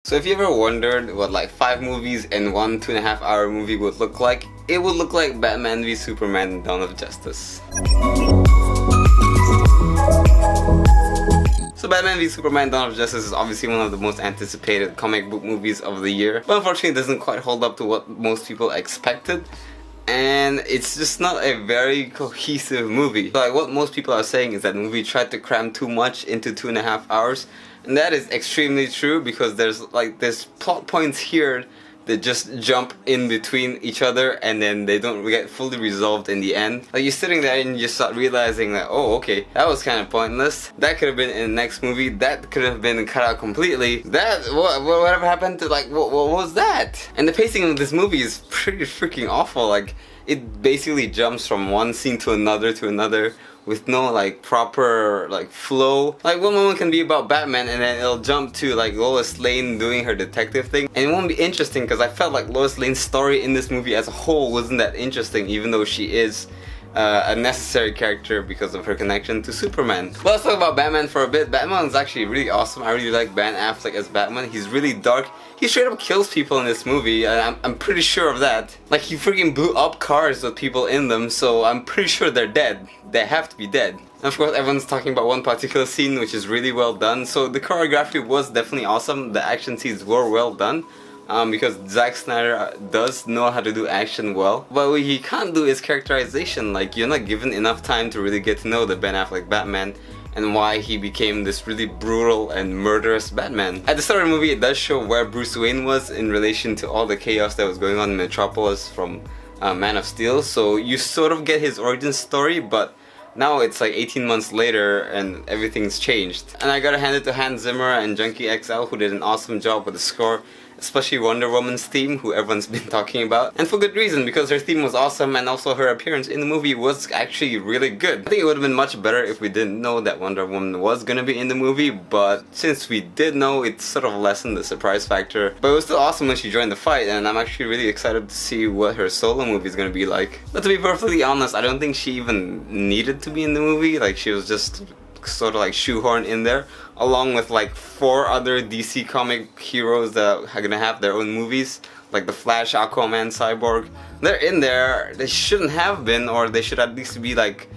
So if you ever wondered what like 5 movies and one 2.5-hour movie would look like, it would look like Batman v Superman: Dawn of Justice. So Batman v Superman: Dawn of Justice is obviously one of the most anticipated comic book movies of the year, but unfortunately it doesn't quite hold up to what most people expected. And it's just not a very cohesive movie. Like what most people are saying is that the movie tried to cram too much into 2.5 hours. And that is extremely true because there's plot points here that just jump in between each other and then they don't get fully resolved in the end. Like you're sitting there and you just start realizing that, oh okay, that was kind of pointless. That could have been in the next movie. That could have been cut out completely. Whatever happened to what was that? And the pacing of this movie is pretty freaking awful. Like it basically jumps from one scene to another with no like proper like flow. Like one moment can be about Batman and then it'll jump to like Lois Lane doing her detective thing, and it won't be interesting because I felt like Lois Lane's story in this movie as a whole wasn't that interesting, even though she is a necessary character because of her connection to Superman. Well, let's talk about Batman for a bit. Batman is actually really awesome. I really like Ben Affleck as Batman. He's really dark. He straight up kills people in this movie, and I'm pretty sure of that. Like he freaking blew up cars with people in them, so I'm pretty sure they're dead. They have to be dead. And of course everyone's talking about one particular scene which is really well done. So the choreography was definitely awesome. The action scenes were well done. Because Zack Snyder does know how to do action well. But what he can't do is characterization. Like you're not given enough time to really get to know the Ben Affleck Batman and why he became this really brutal and murderous Batman. At the start of the movie it does show where Bruce Wayne was in relation to all the chaos that was going on in Metropolis from Man of Steel. So you sort of get his origin story, but now it's like 18 months later and everything's changed. And I gotta hand it to Hans Zimmer and Junkie XL who did an awesome job with the score. Especially Wonder Woman's theme, who everyone's been talking about. And for good reason, because her theme was awesome and also her appearance in the movie was actually really good. I think it would have been much better if we didn't know that Wonder Woman was gonna be in the movie, but since we did know, it sort of lessened the surprise factor. But it was still awesome when she joined the fight, and I'm actually really excited to see what her solo movie is gonna be like. But to be perfectly honest, I don't think she even needed to be in the movie. Like she was just sort of like shoehorned in there along with like 4 other DC comic heroes that are gonna have their own movies, like the Flash, Aquaman, Cyborg. They're in there. They shouldn't have been, or they should at least be like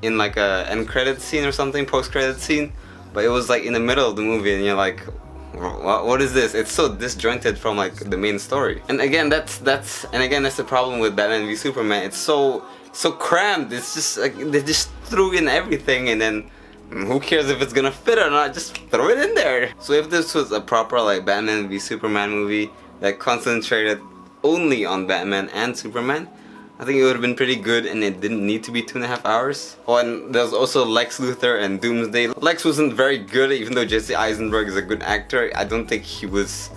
in like a end credit scene or something, post credit scene. But it was like in the middle of the movie and you're like, what is this? It's so disjointed from like the main story. And again that's the problem with Batman v Superman. It's so crammed. It's just like they just threw in everything and then who cares if it's gonna fit or not, just throw it in there. So if this was a proper like Batman v Superman movie that concentrated only on Batman and Superman, I think it would have been pretty good and it didn't need to be 2.5 hours. Oh, and there's also Lex Luthor and Doomsday. Lex wasn't very good, even though Jesse Eisenberg is a good actor. I don't think he was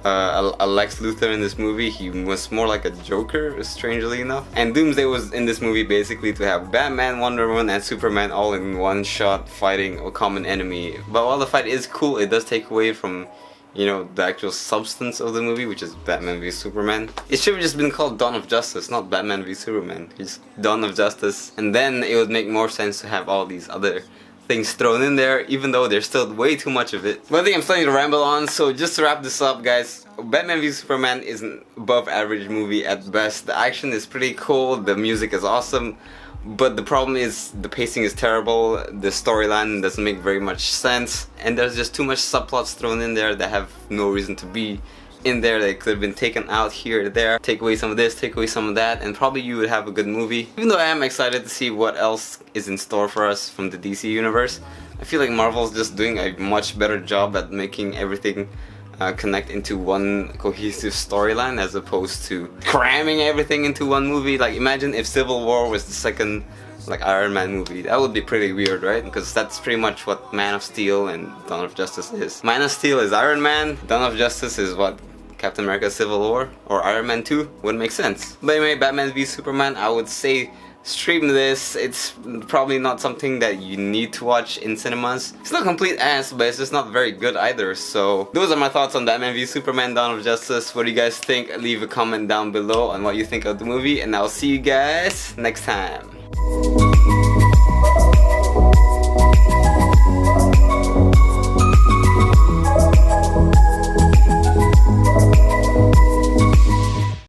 a Lex Luthor in this movie. He was more like a Joker, strangely enough. And Doomsday was in this movie basically to have Batman, Wonder Woman, and Superman all in one shot fighting a common enemy. But while the fight is cool, it does take away from, you know, the actual substance of the movie, which is Batman v Superman. It should have just been called Dawn of Justice, not Batman v Superman. It's Dawn of Justice. And then it would make more sense to have all these other things thrown in there, even though there's still way too much of it. But I think I'm starting to ramble on, so just to wrap this up guys, Batman v Superman is an above average movie at best. The action is pretty cool, the music is awesome, but the problem is the pacing is terrible, the storyline doesn't make very much sense, and there's just too much subplots thrown in there that have no reason to be in there. They could have been taken out here or there. Take away some of this, take away some of that, and probably you would have a good movie. Even though I am excited to see what else is in store for us from the DC universe, I feel like Marvel's just doing a much better job at making everything connect into one cohesive storyline as opposed to cramming everything into one movie. Like imagine if Civil War was the second like Iron Man movie. That would be pretty weird, right? Because that's pretty much what Man of Steel and Dawn of Justice is. Man of Steel is Iron Man, Dawn of Justice is what? Captain America Civil War or Iron Man 2 wouldn't make sense. But anyway, Batman v Superman, I would say stream this. It's probably not something that you need to watch in cinemas. It's not complete ass, but it's just not very good either. So those are my thoughts on Batman v Superman: Dawn of Justice. What do you guys think? Leave a comment down below on what you think of the movie, and I'll see you guys next time.